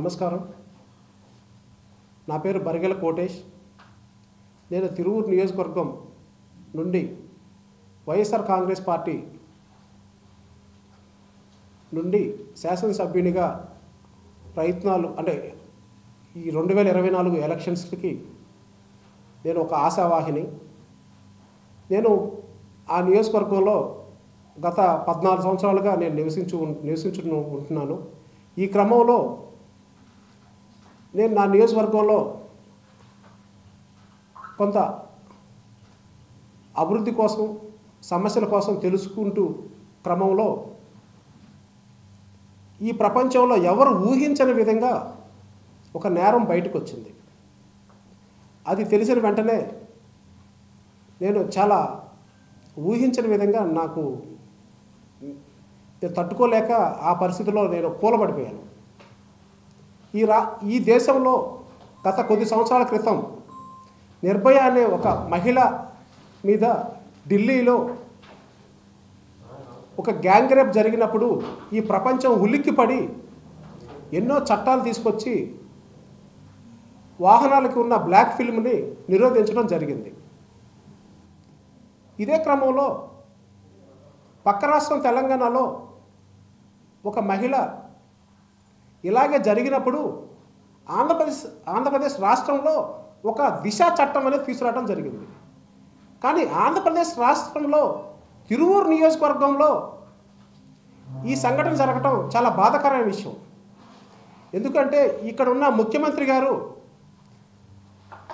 నమస్కారం. నా పేరు బరిగెల కోటేష్. నేను తిరువూరు నియోజకవర్గం నుండి వైఎస్ఆర్ కాంగ్రెస్ పార్టీ నుండి శాసనసభ్యునిగా ప్రయత్నాలు ఈ 2024 ఎలక్షన్స్కి నేను ఒక ఆశావాహిని. నేను ఆ నియోజకవర్గంలో గత 14 సంవత్సరాలుగా నేను నివసించుకుంటున్నాను. ఈ క్రమంలో నేను నా నియోజకవర్గంలో కొంత అభివృద్ధి కోసం, సమస్యల కోసం తెలుసుకుంటూ క్రమంలో ఈ ప్రపంచంలో ఎవరు ఊహించని విధంగా ఒక నేరం బయటకు వచ్చింది. అది తెలిసిన వెంటనే నేను చాలా ఊహించని విధంగా నేను తట్టుకోలేక ఆ పరిస్థితిలో నేను కూలబడిపోయాను. ఈ దేశంలో గత కొద్ది సంవత్సరాల క్రితం నిర్భయ అనే ఒక మహిళ మీద ఢిల్లీలో ఒక గ్యాంగ్ రేప్ జరిగినప్పుడు ఈ ప్రపంచం ఉలిక్కిపడి ఎన్నో చట్టాలు తీసుకొచ్చి వాహనాలకు ఉన్న బ్లాక్ ఫిల్మ్ని నిరోధించడం జరిగింది. ఇదే క్రమంలో పక్క రాష్ట్రం తెలంగాణలో ఒక మహిళ ఇలాగే జరిగినప్పుడు ఆంధ్రప్రదేశ్ రాష్ట్రంలో ఒక దిశ చట్టం అనేది తీసుకురావడం జరిగింది. కానీ ఆంధ్రప్రదేశ్ రాష్ట్రంలో తిరువూరు నియోజకవర్గంలో ఈ సంఘటన జరగటం చాలా బాధాకరమైన విషయం. ఎందుకంటే ఇక్కడ ఉన్న ముఖ్యమంత్రి గారు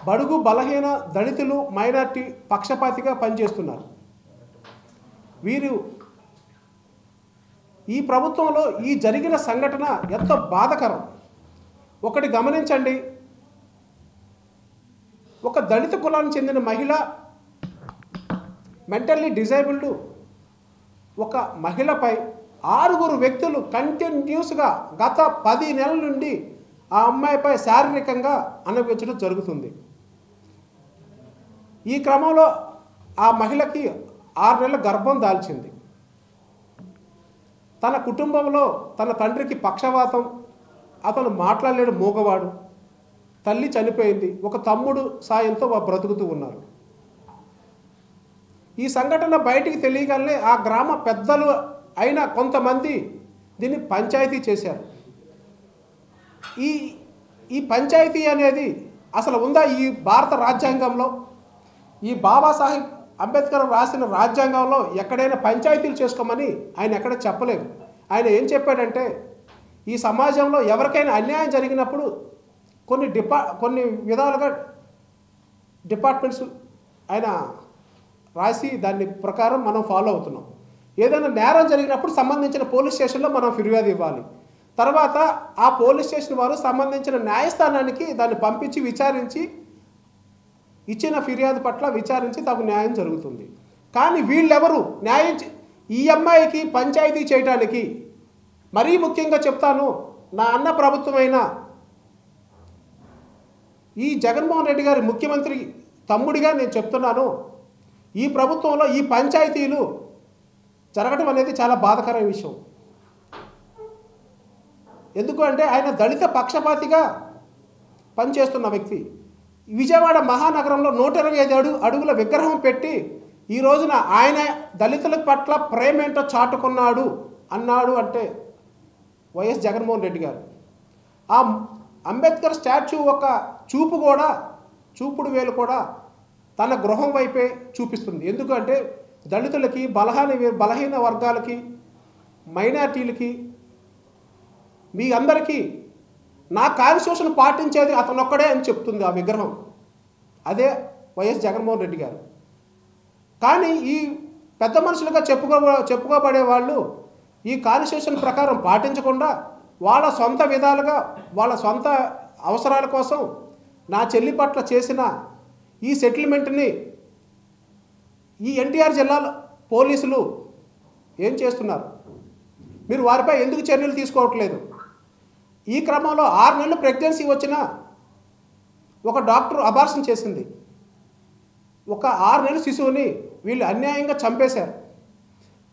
బడుగు బలహీన దళితులు మైనార్టీ పక్షపాతిగా పనిచేస్తున్నారు. వీరు ఈ ప్రభుత్వంలో ఈ జరిగిన సంఘటన ఎంతో బాధాకరం. ఒకటి గమనించండి, ఒక దళిత కులానికి చెందిన మహిళ, మెంటల్లీ డిజేబుల్డ్ ఒక మహిళపై 6 వ్యక్తులు కంటిన్యూస్గా గత 10 నెలల నుండి ఆ అమ్మాయిపై శారీరకంగా అనుభవించడం జరుగుతుంది. ఈ క్రమంలో ఆ మహిళకి 6 నెలల గర్భం దాల్చింది. తన కుటుంబంలో తన తండ్రికి పక్షవాతం, అతను మాట్లాడలేడు, మూగవాడు, తల్లి చనిపోయింది, ఒక తమ్ముడు సాయంతో బ్రతుకుతూ ఉన్నారు. ఈ సంఘటన బయటికి తెలియగానే ఆ గ్రామ పెద్దలు అయిన కొంతమంది దీన్ని పంచాయతీ చేశారు. ఈ పంచాయతీ అనేది అసలు ఉందా ఈ భారత రాజ్యాంగంలో? ఈ బాబాసాహెబ్ అంబేద్కర్ రాసిన రాజ్యాంగంలో ఎక్కడైనా పంచాయతీలు చేసుకోమని ఆయన ఎక్కడ చెప్పలేదు. ఆయన ఏం చెప్పాడంటే, ఈ సమాజంలో ఎవరికైనా అన్యాయం జరిగినప్పుడు కొన్ని విధాలుగా డిపార్ట్మెంట్స్ ఆయన రాసి దాని ప్రకారం మనం ఫాలో అవుతున్నాం. ఏదైనా నేరం జరిగినప్పుడు సంబంధించిన పోలీస్ స్టేషన్లో మనం ఫిర్యాదు ఇవ్వాలి. తర్వాత ఆ పోలీస్ స్టేషన్ వారు సంబంధించిన న్యాయస్థానానికి దాన్ని పంపించి విచారించి ఇచ్చిన ఫిర్యాదు పట్ల విచారించి తగు న్యాయం జరుగుతుంది. కానీ వీళ్ళెవరు ఈ అమ్మాయికి పంచాయతీ చేయడానికి, మరీ ముఖ్యంగా చెప్తాను, నా అన్న ప్రభుత్వమైన ఈ జగన్మోహన్ రెడ్డి గారి ముఖ్యమంత్రి తమ్ముడిగా నేను చెప్తున్నాను, ఈ ప్రభుత్వంలో ఈ పంచాయతీలు జరగడం అనేది చాలా బాధాకరమైన విషయం. ఎందుకు అంటే ఆయన దళిత పక్షపాతిగా పనిచేస్తున్న వ్యక్తి. విజయవాడ మహానగరంలో 125 అడుగుల విగ్రహం పెట్టి ఈ రోజున ఆయన దళితుల పట్ల ప్రేమ ఏంటో చాటుకున్నాడు అన్నాడు అంటే వైఎస్ జగన్మోహన్ రెడ్డి గారు. ఆ అంబేద్కర్ స్టాచ్యూ ఒక చూపుడు వేలు కూడా తన గృహం వైపే చూపిస్తుంది. ఎందుకంటే దళితులకి, బలహీన వర్గాలకి, మైనార్టీలకి, మీ అందరికీ నా కాన్స్టిట్యూషన్ పాటించేది అతనొక్కడే అని చెప్తుంది ఆ విగ్రహం. అదే వైఎస్ జగన్మోహన్ రెడ్డి గారు. కానీ ఈ పెద్ద మనుషులుగా చెప్పుకోబడే వాళ్ళు ఈ కాన్స్టిట్యూషన్ ప్రకారం పాటించకుండా వాళ్ళ సొంత విధాలుగా, వాళ్ళ సొంత అవసరాల కోసం నా చెల్లి పట్ల చేసిన ఈ సెటిల్మెంట్ని ఈ ఎన్టీఆర్ జిల్లాలో పోలీసులు ఏం చేస్తున్నారు? మీరు వారిపై ఎందుకు చర్యలు తీసుకోవట్లేదు? ఈ క్రమంలో 6 నెలలు ప్రెగ్నెన్సీ వచ్చిన ఒక డాక్టర్ అబార్షన్ చేసింది. ఒక 6 నెలల శిశువుని వీళ్ళు అన్యాయంగా చంపేశారు.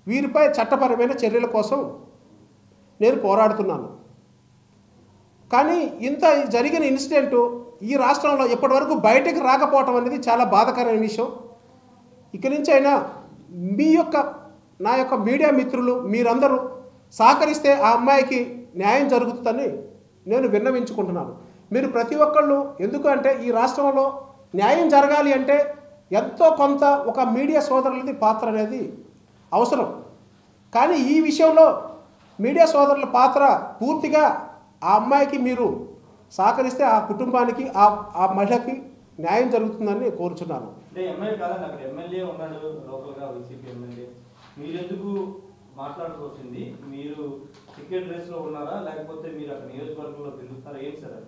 వీరిపై చట్టపరమైన చర్యల కోసం నేను పోరాడుతున్నాను. కానీ ఇంత జరిగిన ఇన్సిడెంటు ఈ రాష్ట్రంలో ఇప్పటివరకు బయటకు రాకపోవటం అనేది చాలా బాధాకరమైన విషయం. ఇక నుంచి అయినా నా యొక్క మీడియా మిత్రులు మీరందరూ సహకరిస్తే ఆ అమ్మాయికి న్యాయం జరుగుతుందని నేను విన్నవించుకుంటున్నాను. మీరు ప్రతి ఒక్కళ్ళు, ఎందుకంటే ఈ రాష్ట్రంలో న్యాయం జరగాలి అంటే ఎంతో కొంత ఒక మీడియా సోదరులది పాత్ర అనేది అవసరం. కానీ ఈ విషయంలో మీడియా సోదరుల పాత్ర పూర్తిగా ఆ అమ్మాయికి మీరు సహకరిస్తే ఆ కుటుంబానికి ఆ మహిళకి న్యాయం జరుగుతుందని కోరుచున్నాను. అంటే ఎమ్మెల్యే కాదండి, అక్కడ ఎమ్మెల్యే ఉన్నాడు లోకల్గా, వైసీపీ ఎమ్మెల్యే. మీరెందుకు మాట్లాడుకోవాల్సింది? మీరు టికెట్ రేస్లో ఉన్నారా, లేకపోతే మీరు అక్కడ నియోజకవర్గంలో తిరుగుతారా? ఏంటి సార్,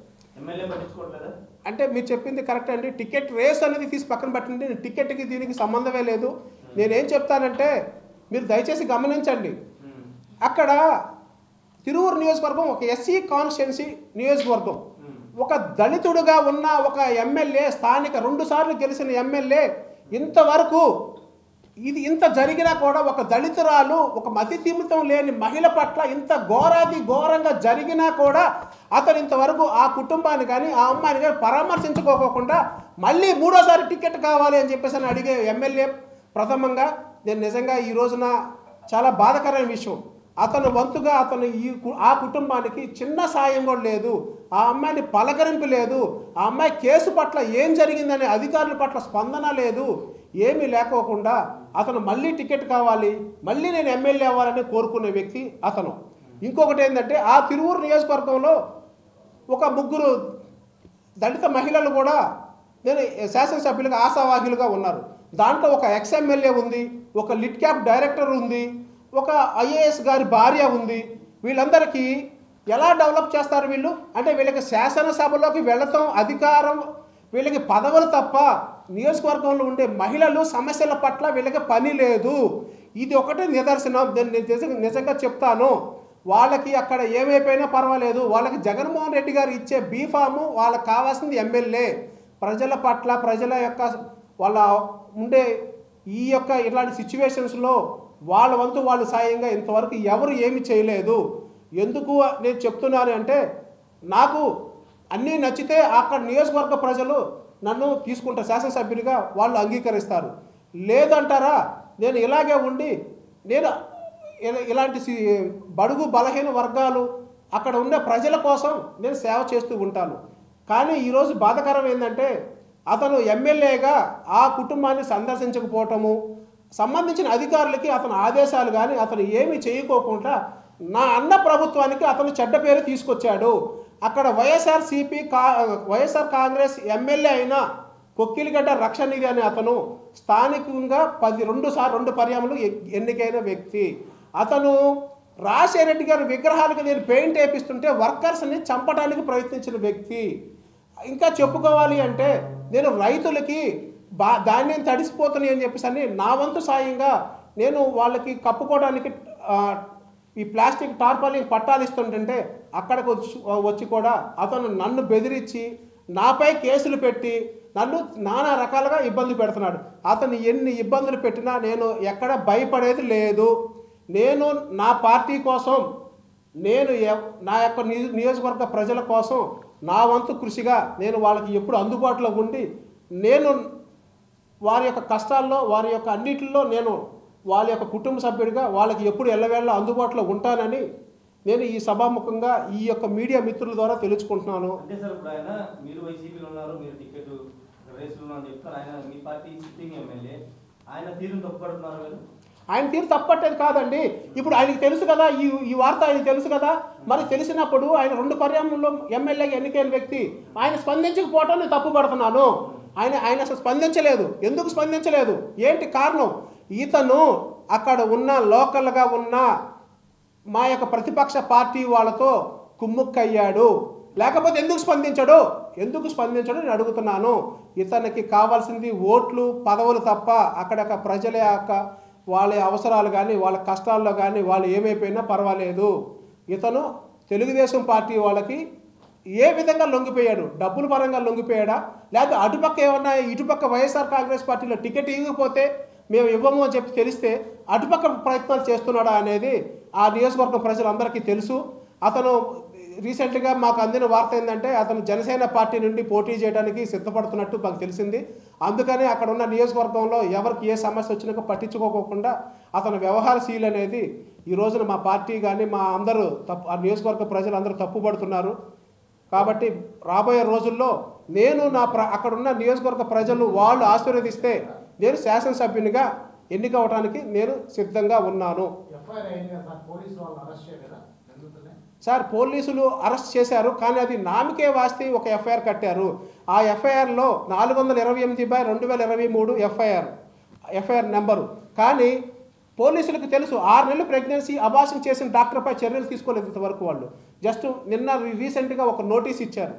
ఎమ్మెల్యే పట్టించుకోవట్లేదా? అంటే మీరు చెప్పింది కరెక్ట్ అండి. టికెట్ రేస్ అనేది తీసి పక్కన పెట్టండి. టికెట్కి దీనికి సంబంధమే లేదు. నేనేం చెప్తానంటే మీరు దయచేసి గమనించండి. అక్కడ తిరువూరు నియోజకవర్గం ఒక ఎస్సీ కాన్స్టిట్యున్సీ నియోజకవర్గం. ఒక దళితుడుగా ఉన్న ఒక ఎమ్మెల్యే, స్థానిక 2 సార్లు గెలిచిన ఎమ్మెల్యే, ఇంతవరకు ఇంత జరిగినా కూడా ఒక దళితురాలు, ఒక మతి సీమితం లేని మహిళ పట్ల ఇంత ఘోరంగా జరిగినా కూడా అతను ఇంతవరకు ఆ కుటుంబాన్ని కానీ ఆ అమ్మాయిని కానీ పరామర్శించుకోకుండా మళ్ళీ 3వసారి టికెట్ కావాలి అని చెప్పేసి అడిగే ఎమ్మెల్యే ప్రథమంగా నేను నిజంగా ఈ రోజున చాలా బాధాకరమైన విషయం. అతను వంతుగా ఆ కుటుంబానికి చిన్న సాయం కూడా లేదు. ఆ అమ్మాయిని పలకరింపు లేదు. ఆ అమ్మాయి కేసు పట్ల ఏం జరిగిందనే అధికారుల పట్ల స్పందన లేదు. ఏమీ లేకోకుండా అతను మళ్ళీ టికెట్ కావాలి, మళ్ళీ నేను ఎమ్మెల్యే అవ్వాలని కోరుకునే వ్యక్తి అతను. ఇంకొకటి ఏంటంటే ఆ తిరువూరు నియోజకవర్గంలో ఒక 3 దళిత మహిళలు కూడా నేను శాసనసభ్యులుగా ఆశావాహులుగా ఉన్నారు. దాంట్లో ఒక ఎక్స్ఎమ్మెల్యే ఉంది, ఒక లిట్ క్యాప్ డైరెక్టర్ ఉంది, ఒక ఐఏఎస్ గారి భార్య ఉంది. వీళ్ళందరికీ ఎలా డెవలప్ చేస్తారు వీళ్ళు? అంటే వీళ్ళకి శాసనసభలోకి వెళ్ళటం అధికారం, వీళ్ళకి పదవులు తప్ప నియోజకవర్గంలో ఉండే మహిళలు సమస్యల పట్ల వీళ్ళకి పని లేదు. ఇది ఒకటే నిదర్శనం. నేను నిజంగా చెప్తాను. వాళ్ళకి అక్కడ ఏమైపోయినా పర్వాలేదు. వాళ్ళకి జగన్మోహన్ రెడ్డి గారు ఇచ్చే బీఫాము, వాళ్ళకి కావాల్సింది ఎమ్మెల్యే. ప్రజల పట్ల, ప్రజల యొక్క వాళ్ళ ఉండే ఈ యొక్క ఇలాంటి సిచ్యువేషన్స్లో వాళ్ళ వంతు వాళ్ళు సాయంగా ఇంతవరకు ఎవరు ఏమి చేయలేదు. ఎందుకు నేను చెప్తున్నాను అంటే, నాకు అన్నీ నచ్చితే అక్కడ నియోజకవర్గ ప్రజలు నన్ను తీసుకుంటారు శాసనసభ్యుడిగా, వాళ్ళు అంగీకరిస్తారు. లేదంటారా నేను ఇలాగే ఉండి నేను ఇలాంటి బడుగు బలహీన వర్గాలు అక్కడ ఉన్న ప్రజల కోసం నేను సేవ చేస్తూ ఉంటాను. కానీ ఈరోజు బాధాకరం ఏంటంటే అతను ఎమ్మెల్యేగా ఆ కుటుంబాన్ని సందర్శించకపోవటము, సంబంధించిన అధికారులకి అతని ఆదేశాలు కానీ అతను ఏమీ చేయకోకుండా నా అన్న ప్రభుత్వానికి అతను చెడ్డ పేరు తీసుకొచ్చాడు. అక్కడ వైఎస్ఆర్ కాంగ్రెస్ ఎమ్మెల్యే అయిన కొక్కిలిగడ్డ రక్షణనిధి అనే అతను స్థానికంగా 2 పర్యాములు ఎన్నికైన వ్యక్తి. అతను రాజశేఖర రెడ్డి గారి విగ్రహాలకు నేను పెయింట్ వేపిస్తుంటే వర్కర్స్ని చంపడానికి ప్రయత్నించిన వ్యక్తి. ఇంకా చెప్పుకోవాలి అంటే నేను రైతులకి ధాన్యం తడిసిపోతున్నాయి అని చెప్పేసి అని నా వంతు సాయంగా నేను వాళ్ళకి కప్పుకోవడానికి ఈ ప్లాస్టిక్ టార్పాలిన్ పట్టాలు ఇస్తుంటే అక్కడికి వచ్చి కూడా అతను నన్ను బెదిరించి నాపై కేసులు పెట్టి నన్ను నానా రకాలుగా ఇబ్బంది పెడుతున్నాడు. అతను ఎన్ని ఇబ్బందులు పెట్టినా నేను ఎక్కడ భయపడేది లేదు. నేను నా పార్టీ కోసం, నేను నా యొక్క నియోజకవర్గ ప్రజల కోసం నా వంతు కృషిగా నేను వాళ్ళకి ఎప్పుడు అందుబాటులో ఉండి నేను వారి యొక్క కష్టాల్లో, వారి యొక్క అన్నిటిలో నేను వాళ్ళ యొక్క కుటుంబ సభ్యుడిగా వాళ్ళకి ఎప్పుడు ఎల్లవేళ అందుబాటులో ఉంటానని నేను ఈ సభాముఖంగా ఈ యొక్క మీడియా మిత్రుల ద్వారా తెలుసుకుంటున్నాను. అంటే సార్ ఇప్పుడు ఆయన మీరు వైసీపీలో ఉన్నారు, మీరు టికెట్ రేసులో అని చెప్తారు. ఆయన మీ పార్టీ సిట్టింగ్ ఎమ్మెల్యే, ఆయన తీరును తప్పుపడుతున్నారు మీరు? ఆయన తీరు తప్పట్టేది కాదండి. ఇప్పుడు ఆయనకి తెలుసు కదా, ఈ వార్త ఆయనకి తెలుసు కదా. మరి తెలిసినప్పుడు ఆయన 2 పర్యాయంలో ఎమ్మెల్యేగా ఎన్నికైన వ్యక్తి, ఆయన స్పందించకపోవటం నేను తప్పు పడుతున్నాను. ఆయన అసలు స్పందించలేదు. ఎందుకు స్పందించలేదు? ఏంటి కారణం? ఇతను అక్కడ ఉన్న లోకల్గా ఉన్న మా యొక్క ప్రతిపక్ష పార్టీ వాళ్ళతో కుమ్ముక్కయ్యాడు. లేకపోతే ఎందుకు స్పందించడు నేను అడుగుతున్నాను. ఇతనికి కావాల్సింది ఓట్లు, పదవులు తప్ప అక్కడ ప్రజల యొక్క వాళ్ళ అవసరాలు కానీ, వాళ్ళ కష్టాల్లో కానీ వాళ్ళు ఏమైపోయినా పర్వాలేదు. ఇతను తెలుగుదేశం పార్టీ వాళ్ళకి ఏ విధంగా లొంగిపోయాడు? డబ్బుల పరంగా లొంగిపోయాడా? లేకపోతే అటుపక్క ఏమన్నా ఇటుపక్క వైఎస్ఆర్ కాంగ్రెస్ పార్టీలో టికెట్ ఇవ్వకపోతే మేము ఇవ్వము అని చెప్పి తెలిస్తే అటుపక్క ప్రయత్నాలు చేస్తున్నాడా అనేది ఆ నియోజకవర్గం ప్రజలందరికీ తెలుసు. అతను రీసెంట్గా మాకు అందిన వార్త ఏంటంటే అతను జనసేన పార్టీ నుండి పోటీ చేయడానికి సిద్ధపడుతున్నట్టు మాకు తెలిసింది. అందుకని అక్కడ ఉన్న నియోజకవర్గంలో ఎవరికి ఏ సమస్య వచ్చినా పట్టించుకోకుండా అతను వ్యవహారశీలు అనేది ఈ రోజున మా పార్టీ కానీ మా అందరూ ఆ నియోజకవర్గ ప్రజలందరూ తప్పుపడుతున్నారు. కాబట్టి రాబోయే రోజుల్లో నేను అక్కడున్న నియోజకవర్గ ప్రజలు వాళ్ళు ఆశీర్వదిస్తే నేను శాసనసభ్యునిగా ఎన్నికవడానికి నేను సిద్ధంగా ఉన్నాను. సార్ పోలీసులు అరెస్ట్ చేశారు, కానీ అది నామకే వాస్తే ఒక ఎఫ్ఐఆర్ కట్టారు. ఆ ఎఫ్ఐఆర్లో 428/2023 ఎఫ్ఐఆర్ నెంబరు. కానీ పోలీసులకు తెలుసు 6 నెలలు ప్రెగ్నెన్సీ అబార్షన్ చేసిన డాక్టర్పై చర్యలు తీసుకోలేదు ఇంతవరకు. వాళ్ళు జస్ట్ నిన్న రీసెంట్గా ఒక నోటీస్ ఇచ్చారు.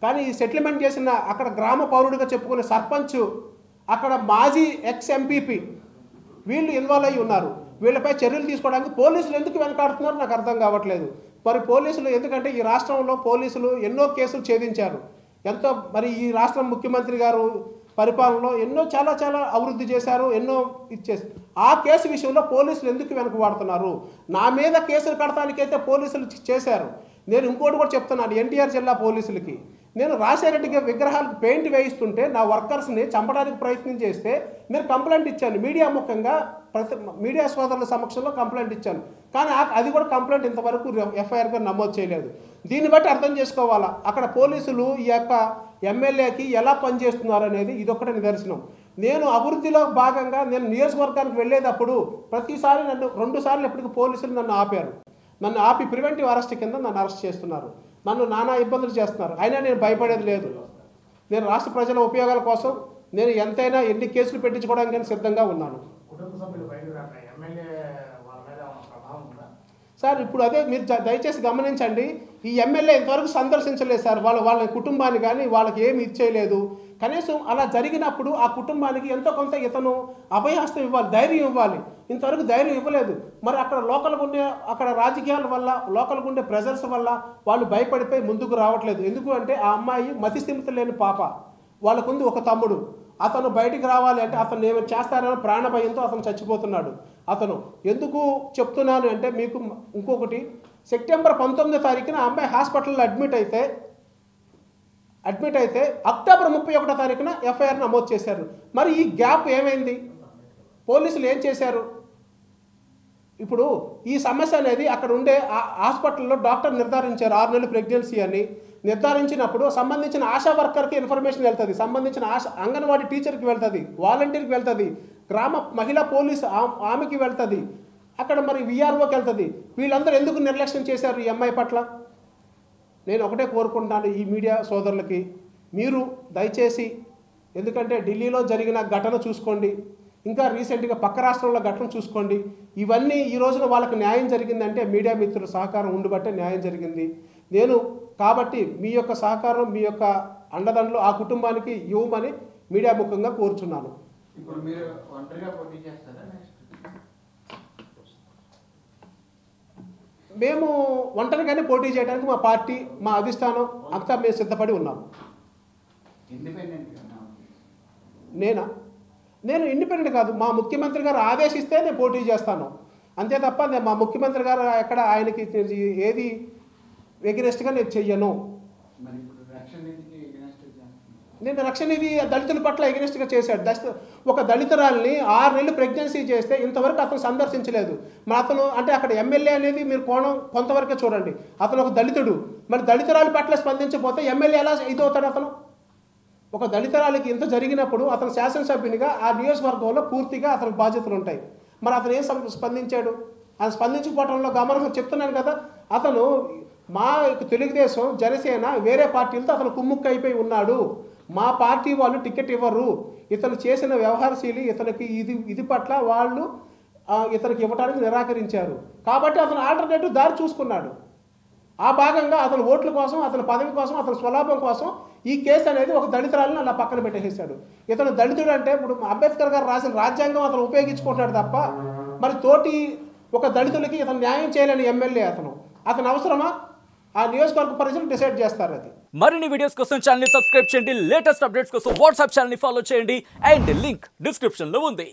కానీ ఈ సెటిల్మెంట్ చేసిన అక్కడ గ్రామ పౌరుడిగా చెప్పుకునే సర్పంచ్, అక్కడ మాజీ ఎక్స్ ఎంపీపీ వీళ్ళు ఇన్వాల్వ్ అయ్యి ఉన్నారు. వీళ్ళపై చర్యలు తీసుకోవడానికి పోలీసులు ఎందుకు వెనకాడుతున్నారో నాకు అర్థం కావట్లేదు. మరి పోలీసులు ఎందుకంటే ఈ రాష్ట్రంలో పోలీసులు ఎన్నో కేసులు ఛేదించారు. ఎంతో మరి ఈ రాష్ట్రం ముఖ్యమంత్రి గారు పరిపాలనలో ఎన్నో చాలా అభివృద్ధి చేశారు, ఎన్నో ఇచ్చేసారు. ఆ కేసు విషయంలో పోలీసులు ఎందుకు వెనకబడుతున్నారు? నా మీద కేసులు కడటానికైతే పోలీసులు చేశారు. నేను ఇంకోటి కూడా చెప్తున్నాను ఎన్టీఆర్ జిల్లా పోలీసులకి, నేను రాజశేఖర విగ్రహాలకు పెయింట్ వేయిస్తుంటే నా వర్కర్స్ని చంపడానికి ప్రయత్నం చేస్తే నేను కంప్లైంట్ ఇచ్చాను. మీడియా ముఖంగా మీడియా సోదరుల సమక్షంలో కంప్లైంట్ ఇచ్చాను. కానీ అది కూడా కంప్లైంట్ ఇంతవరకు ఎఫ్ఐఆర్గా నమోదు చేయలేదు. దీన్ని బట్టి అర్థం చేసుకోవాలా అక్కడ పోలీసులు ఈ యొక్క ఎమ్మెల్యేకి ఎలా పనిచేస్తున్నారు అనేది ఇదొక్కటే నిదర్శనం. నేను అభివృద్ధిలో భాగంగా నేను నియోజకవర్గానికి వెళ్ళేటప్పుడు ప్రతిసారి నన్ను 2 సార్లు ఎప్పటికీ పోలీసులు నన్ను ఆపారు. నన్ను ఆపి ప్రివెంటివ్ అరెస్ట్ కింద నన్ను అరెస్ట్ చేస్తున్నారు, నన్ను నానా ఇబ్బందులు చేస్తున్నారు. అయినా నేను భయపడేది లేదు. నేను రాష్ట్ర ప్రజల ఉపయోగాల కోసం నేను ఎంతైనా ఎన్ని కేసులు పెట్టించుకోవడానికి సిద్ధంగా ఉన్నాను. సార్ ఇప్పుడు అదే మీరు దయచేసి గమనించండి, ఈ ఎమ్మెల్యే ఇంతవరకు సందర్శించలేదు సార్. వాళ్ళ కుటుంబాన్ని కానీ వాళ్ళకి ఏమి ఇచ్చేయలేదు. కనీసం అలా జరిగినప్పుడు ఆ కుటుంబానికి ఎంతో కొంత ఇతను అభయహస్తం ఇవ్వాలి, ధైర్యం ఇవ్వాలి. ఇంతవరకు ధైర్యం ఇవ్వలేదు. మరి అక్కడ లోకల్గా ఉండే అక్కడ రాజకీయాల వల్ల లోకల్గా ఉండే ప్రెజర్స్ వల్ల వాళ్ళు భయపడిపోయి ముందుకు రావట్లేదు. ఎందుకు అంటే ఆ అమ్మాయి మతిస్థిమితం లేని పాప, వాళ్ళకుంది ఒక తమ్ముడు. అతను బయటికి రావాలి అంటే అతను ఏమైనా చేస్తారని ప్రాణభయంతో అతను చచ్చిపోతున్నాడు. అతను ఎందుకు చెప్తున్నాను అంటే మీకు ఇంకొకటి, సెప్టెంబర్ 19వ తారీఖున ఆ అమ్మాయి హాస్పిటల్లో అడ్మిట్ అయితే అక్టోబర్ 31వ తారీఖున ఎఫ్ఐఆర్ నమోదు చేశారు. మరి ఈ గ్యాప్ ఏమైంది? పోలీసులు ఏం చేశారు? ఇప్పుడు ఈ సమస్య అనేది అక్కడ ఉండే హాస్పిటల్లో డాక్టర్ నిర్ధారించారు 6 నెలలు ప్రెగ్నెన్సీ అని. నిర్ధారించినప్పుడు సంబంధించిన ఆశా వర్కర్కి ఇన్ఫర్మేషన్ వెళ్తుంది, సంబంధించిన అంగన్వాడీ టీచర్కి వెళ్తుంది, వాలంటీర్కి వెళ్తుంది, గ్రామ మహిళా పోలీసు ఆమెకి వెళ్తుంది, అక్కడ మరి విఆర్ఓకి వెళ్తుంది. వీళ్ళందరూ ఎందుకు నిర్లక్ష్యం చేశారు ఈ అమ్మాయి పట్ల? నేను ఒకటే కోరుకుంటున్నాను ఈ మీడియా సోదరులకి, మీరు దయచేసి, ఎందుకంటే ఢిల్లీలో జరిగిన ఘటన చూసుకోండి, ఇంకా రీసెంట్గా పక్క రాష్ట్రంలో ఘటన చూసుకోండి. ఇవన్నీ ఈ రోజున వాళ్ళకి న్యాయం జరిగిందంటే మీడియా మిత్రుల సహకారం ఉండబట్టే న్యాయం జరిగింది. నేను కాబట్టి మీ యొక్క సహకారం, మీ యొక్క అండదండలు ఆ కుటుంబానికి ఇవ్వమని మీడియా ముఖంగా కోరుచున్నాను. ఇప్పుడు మీరు ఒంటరిగా పోటీ చేస్తారా? మేము ఒంటరిగానే పోటీ చేయడానికి మా పార్టీ, మా అధిష్టానం అంతా మేము సిద్ధపడి ఉన్నాము. నేను ఇండిపెండెంట్ కాదు, మా ముఖ్యమంత్రి గారు ఆదేశిస్తే నేను పోటీ చేస్తాను అంతే తప్ప మా ముఖ్యమంత్రి గారు ఎక్కడ ఆయనకి ఏది ఎగరెస్ట్గా నేను చెయ్యను. నేను రక్షణ నిధి దళితుల పట్ల ఎగరెస్ట్గా చేశాడు. ఒక దళితురాల్ని 6 నెలలు ప్రెగ్నెన్సీ చేస్తే ఇంతవరకు అతను సందర్శించలేదు. మరి అతను అంటే అక్కడ ఎమ్మెల్యే అనేది మీరు కోణం కొంతవరకే చూడండి. అతను ఒక దళితుడు, మరి దళితురాలి పట్ల స్పందించకపోతే ఎమ్మెల్యే ఎలా ఇదవుతాడు? అతను ఒక దళితురాలికి ఇంత జరిగినప్పుడు అతను శాసనసభ్యునిగా ఆ నియోజకవర్గంలో పూర్తిగా అతనికి బాధ్యతలు ఉంటాయి. మరి అతను ఏం స్పందించాడు? ఆయన స్పందించకపోవడంలో గమనం చెప్తున్నాను కదా. అతను మా తెలుగుదేశం, జనసేన, వేరే పార్టీలతో అతను కుమ్ముక్కు అయిపోయి ఉన్నాడు. మా పార్టీ వాళ్ళు టికెట్ ఇవ్వరు. ఇతను చేసిన వ్యవహారశీలి ఇతనికి ఇది పట్ల వాళ్ళు ఇతనికి ఇవ్వడానికి నిరాకరించారు. కాబట్టి అతను ఆల్టర్నేటివ్ దారి చూసుకున్నాడు. ఆ భాగంగా అతను ఓట్ల కోసం, అతని పదవి కోసం, అతని స్వలాభం కోసం ఈ కేసు అనేది ఒక దళితురాలను అలా పక్కన పెట్టేసాడు. ఇతను దళితుడు అంటే ఇప్పుడు అంబేద్కర్ గారు రాసిన రాజ్యాంగం అతను ఉపయోగించుకుంటాడు తప్ప మరి తోటి ఒక దళితులకి ఇతను న్యాయం చేయలేని ఎమ్మెల్యే అతను అవసరమా? ఆ నియోజకవర్గ ప్రజలు డిసైడ్ చేస్తారు. అది మరిన్ని వీడియోస్ కోసం ఛానల్ ని సబ్స్క్రైబ్ చేయండి, లేటెస్ట్ అప్డేట్స్ కోసం వాట్సాప్ ఛానల్ ని ఫాలో చేయండి అండ్ లింక్ డిస్క్రిప్షన్ లో ఉంది.